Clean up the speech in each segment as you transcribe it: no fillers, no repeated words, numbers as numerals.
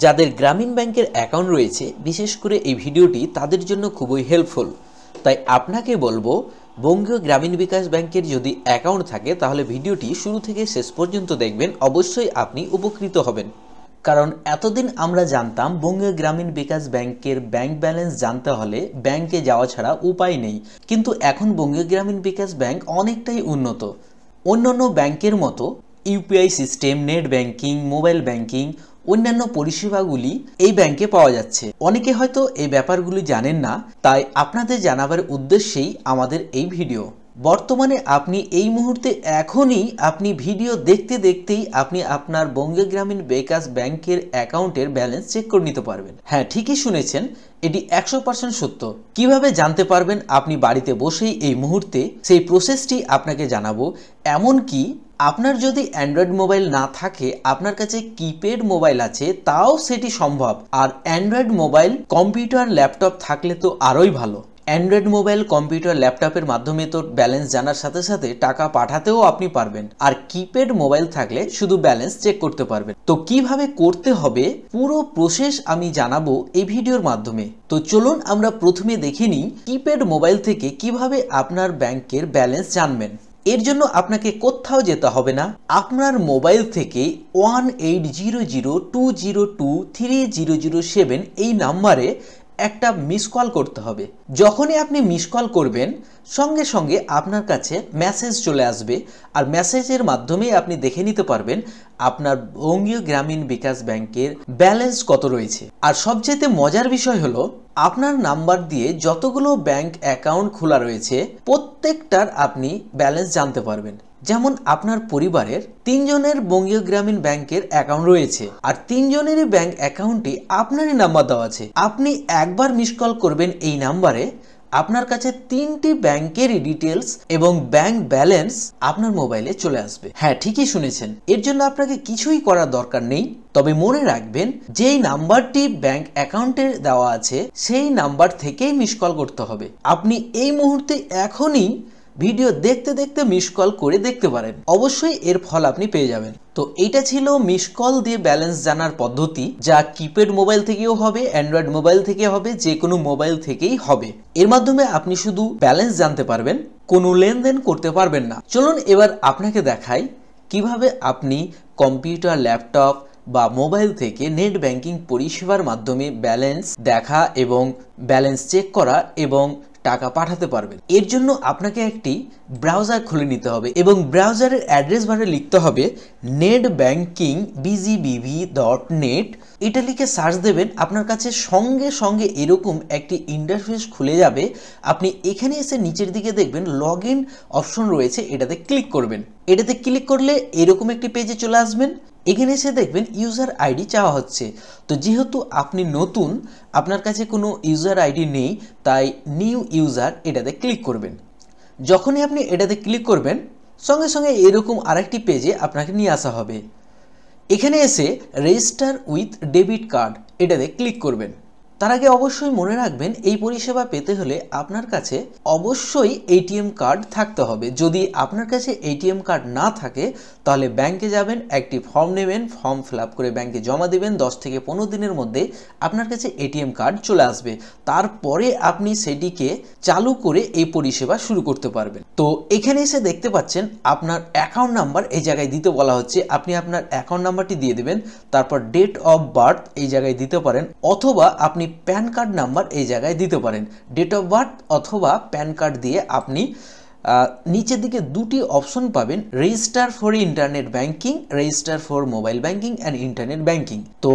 যাদের গ্রামীণ ব্যাংকের অ্যাকাউন্ট রয়েছে, বিশেষ করে এই ভিডিওটি তাদের জন্য খুবই হেল্পফুল। তাই আপনাকে বলবো, বঙ্গীয় গ্রামীণ বিকাশ ব্যাংকের যদি অ্যাকাউন্ট থাকে তাহলে ভিডিওটি শুরু থেকে শেষ পর্যন্ত দেখবেন, অবশ্যই আপনি উপকৃত হবেন। কারণ এতদিন আমরা জানতাম বঙ্গীয় গ্রামীণ বিকাশ ব্যাংকের ব্যাংক ব্যালেন্স জানতে হলে ব্যাংকে যাওয়া ছাড়া উপায় নেই, কিন্তু এখন বঙ্গীয় গ্রামীণ বিকাশ ব্যাংক অনেকটাই উন্নত। অন্যান্য ব্যাংকের মতো UPI system, net banking, mobile banking, অন্যান্য পরিষেবাগুলি এই ব্যাংকে পাওয়া যাচ্ছে। অনেকে হয়তো এই ব্যাপারগুলি জানেন না, তাই আপনাদের জানাবার উদ্দেশ্যেই আমাদের এই ভিডিও। বর্তমানে আপনি এই মুহূর্তে এখনই আপনি ভিডিও দেখতে দেখতেই আপনি আপনার বঙ্গীয় গ্রামীণ বিকাশ ব্যাংকের অ্যাকাউন্টের ব্যালেন্স চেক করে নিতে পারবেন। হ্যাঁ, ঠিকই শুনেছেন, এটি 100% সত্য। কিভাবে জানতে পারবেন আপনি বাড়িতে বসেই এই মুহূর্তে, সেই প্রসেসটি আপনাকে জানাবো। এমনকি আপনার যদি অ্যান্ড্রয়েড মোবাইল না থাকে, আপনার কাছে কিপ্যাড মোবাইল আছে, তাও সেটি সম্ভব। আর অ্যান্ড্রয়েড মোবাইল, কম্পিউটার, ল্যাপটপ থাকলে তো আরোই ভালো। অ্যান্ড্রয়েড মোবাইল, কম্পিউটার, ল্যাপটপের মাধ্যমে তো ব্যালেন্স জানার সাথে সাথে টাকা পাঠাতেও আপনি পারবেন। আর কিপ্যাড মোবাইল থাকলে শুধু ব্যালেন্স চেক করতে পারবেন। তো কিভাবে করতে হবে পুরো প্রসেস আমি জানাবো এই ভিডিওর মাধ্যমে। তো চলুন আমরা প্রথমে দেখে নিই কিপ্যাড মোবাইল থেকে কিভাবে আপনার ব্যাংকের ব্যালেন্স জানবেন। এর জন্য আপনাকে কোথাও যেতে হবে না। আপনার মোবাইল থেকে 180020230007 এই নাম্বারে একটা মিস কল করতে হবে। যখনই আপনি মিস কল করবেন, সঙ্গে সঙ্গে আপনার কাছে মেসেজ চলে আসবে। আর মেসেজের মাধ্যমে আপনি দেখে নিতে পারবেন আপনার বঙ্গীয় গ্রামীণ বিকাশ ব্যাংকের ব্যালেন্স কত রয়েছে। আর সবচেয়ে মজার বিষয় হলো, আপনার নাম্বার দিয়ে যতগুলো ব্যাংক অ্যাকাউন্ট খোলা রয়েছে প্রত্যেকটার আপনি ব্যালেন্স জানতে পারবেন। যেমন আপনার পরিবারের 3 জনের বঙ্গীয় গ্রামীণ ব্যাংকের অ্যাকাউন্ট রয়েছে, আর 3 জনেরই ব্যাংক অ্যাকাউন্টে আপনারই নাম্বার দেওয়া আছে। আপনি একবার মিস কল করবেন এই নাম্বারে, আপনার কাছে 3টি ব্যাংকেরই ডিটেলস এবং ব্যাংক ব্যালেন্স আপনার মোবাইলে চলে আসবে। হ্যাঁ, ঠিকই শুনেছেন, এর জন্য আপনাকে কিছুই করার দরকার নেই। তবে মনে রাখবেন, যেই নাম্বারটি ব্যাংক অ্যাকাউন্টে দেওয়া আছে সেই নাম্বার থেকেই মিস কল করতে হবে। আপনি এই মুহূর্তে এখনই ভিডিও দেখতে দেখতে মিস কল করে দেখতে পারেন, অবশ্যই এর ফল আপনি পেয়ে যাবেন। তো এইটা ছিল মিস কল দিয়ে ব্যালেন্স জানার পদ্ধতি, যা কিপ্যাড মোবাইল থেকেও হবে, অ্যান্ড্রয়েড মোবাইল থেকে হবে, যে কোনো মোবাইল থেকেই হবে। এর মাধ্যমে আপনি শুধু ব্যালেন্স জানতে পারবেন, কোনো লেনদেন করতে পারবেন না। চলুন এবার আপনাকে দেখাই কিভাবে আপনি কম্পিউটার, ল্যাপটপ বা মোবাইল থেকে নেট ব্যাংকিং পরিষেবার মাধ্যমে ব্যালেন্স দেখা এবং ব্যালেন্স চেক করা এবং টাকা পাঠাতে পারবেন। এর জন্য আপনাকে একটি ব্রাউজার খুলে নিতে হবে এবং ব্রাউজারের অ্যাড্রেস বারে লিখতে হবে netbankingbgbb.net। এটা লিখে সার্চ দেবেন, আপনার কাছে সঙ্গে সঙ্গে এরকম একটি ইন্টারফেস খুলে যাবে। আপনি এখানে এসে নিচের দিকে দেখবেন লগ ইন অপশন রয়েছে, এটাতে ক্লিক করবেন। এটাতে ক্লিক করলে এরকম একটি পেজে চলে আসবেন। এখানে এসে দেখবেন ইউজার আইডি চাওয়া হচ্ছে। তো যেহেতু আপনি নতুন, আপনার কাছে কোনো ইউজার আইডি নেই, তাই নিউ ইউজার এটাতে ক্লিক করবেন। যখনই আপনি এটাতে ক্লিক করবেন, সঙ্গে সঙ্গে এরকম আরেকটি পেজে আপনাকে নিয়ে আসা হবে। এখানে এসে রেজিস্টার উইথ ডেবিট কার্ড এটাতে ক্লিক করবেন। তার আগে অবশ্যই মনে রাখবেন, এই পরিষেবা পেতে হলে আপনার কাছে অবশ্যই এটিএম কার্ড থাকতে হবে। যদি আপনার কাছে এটিএম কার্ড না থাকে তাহলে ব্যাংকে যাবেন, একটি ফর্ম নেবেন, ফর্ম ফিল আপ করে ব্যাংকে জমা দেবেন। 10 থেকে 15 দিনের মধ্যে আপনার কাছে এটিএম কার্ড চলে আসবে। তারপরে আপনি সেটিকে চালু করে এই পরিষেবা শুরু করতে পারবেন। তো এখানে এসে দেখতে পাচ্ছেন আপনার অ্যাকাউন্ট নাম্বার এই জায়গায় দিতে বলা হচ্ছে। আপনি আপনার অ্যাকাউন্ট নাম্বারটি দিয়ে দেবেন, তারপর ডেট অফ বার্থ এই জায়গায় দিতে পারেন, অথবা আপনি প্যান কার্ড নাম্বার এই জায়গায় দিতে পারেন। ডেট অফ বার্থ অথবা প্যান কার্ড দিয়ে আপনি নিচের দিকে দুটি অপশন পাবেন, register for internet banking, register for mobile banking and internet banking. তো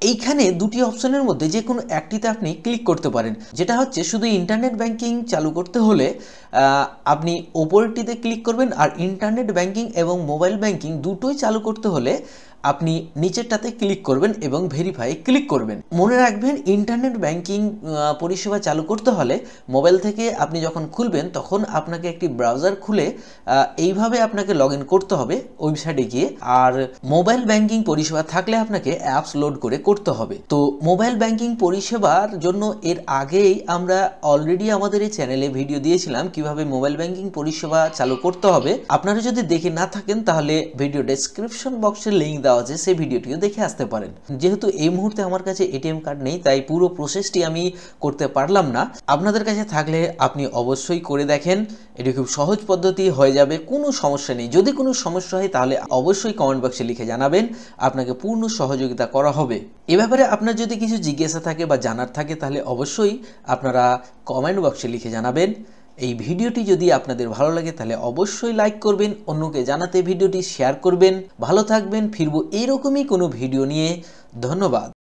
এইখানে দুটি অপশনের মধ্যে যে কোনো একটিতে আপনি ক্লিক করতে পারেন। যেটা হচ্ছে, শুধু ইন্টারনেট ব্যাংকিং চালু করতে হলে আপনি ওপরটিতে ক্লিক করবেন, আর ইন্টারনেট ব্যাংকিং এবং মোবাইল ব্যাংকিং দুটোই চালু করতে হলে আপনি নিচেরটাতে ক্লিক করবেন এবং ভেরিফাই ক্লিক করবেন। মনে রাখবেন, ইন্টারনেট ব্যাংকিং পরিষেবা চালু করতে হলে মোবাইল থেকে আপনি যখন খুলবেন তখন আপনাকে একটি ব্রাউজার খুলে এইভাবে আপনাকে লগ ইন করতে হবে ওয়েবসাইটে গিয়ে। আর মোবাইল ব্যাংকিং পরিষেবা থাকলে আপনাকে অ্যাপস লোড করে করতে হবে। তো মোবাইল ব্যাংকিং পরিষেবার জন্য এর আগেই আমরা অলরেডি আমাদের এই চ্যানেলে ভিডিও দিয়েছিলাম কিভাবে মোবাইল ব্যাংকিং পরিষেবা চালু করতে হবে। আপনারা যদি দেখে না থাকেন তাহলে ভিডিও ডেসক্রিপশন বক্সে লিংক দেওয়া আছে সেই ভিডিওটিও দেখে আসতে পারেন। যেহেতু এই মুহূর্তে আমার কাছে এটিএম কার্ড নেই, তাই পুরো প্রসেসটি আমি করতে পারলাম না। আপনাদের কাছে থাকলে আপনি অবশ্যই করে দেখেন, এটি খুব সহজ পদ্ধতি, হয়ে যাবে, কোনো সমস্যা নেই। যদি কোনো সমস্যা হয় তাহলে অবশ্যই কমেন্ট বক্সে লিখে জানাবেন, আপনাকে পূর্ণ সহযোগিতা করা হবে। এ ব্যাপারে আপনার যদি কিছু জিজ্ঞাসা থাকে বা জানার থাকে তাহলে অবশ্যই আপনারা কমেন্ট বক্সে লিখে জানাবেন। এই ভিডিওটি যদি আপনাদের ভালো লাগে তাহলে অবশ্যই লাইক করবেন, অন্যকে জানাতে ভিডিওটি শেয়ার করবেন। ভালো থাকবেন, ফিরবো এইরকমই কোনো ভিডিও নিয়ে। ধন্যবাদ।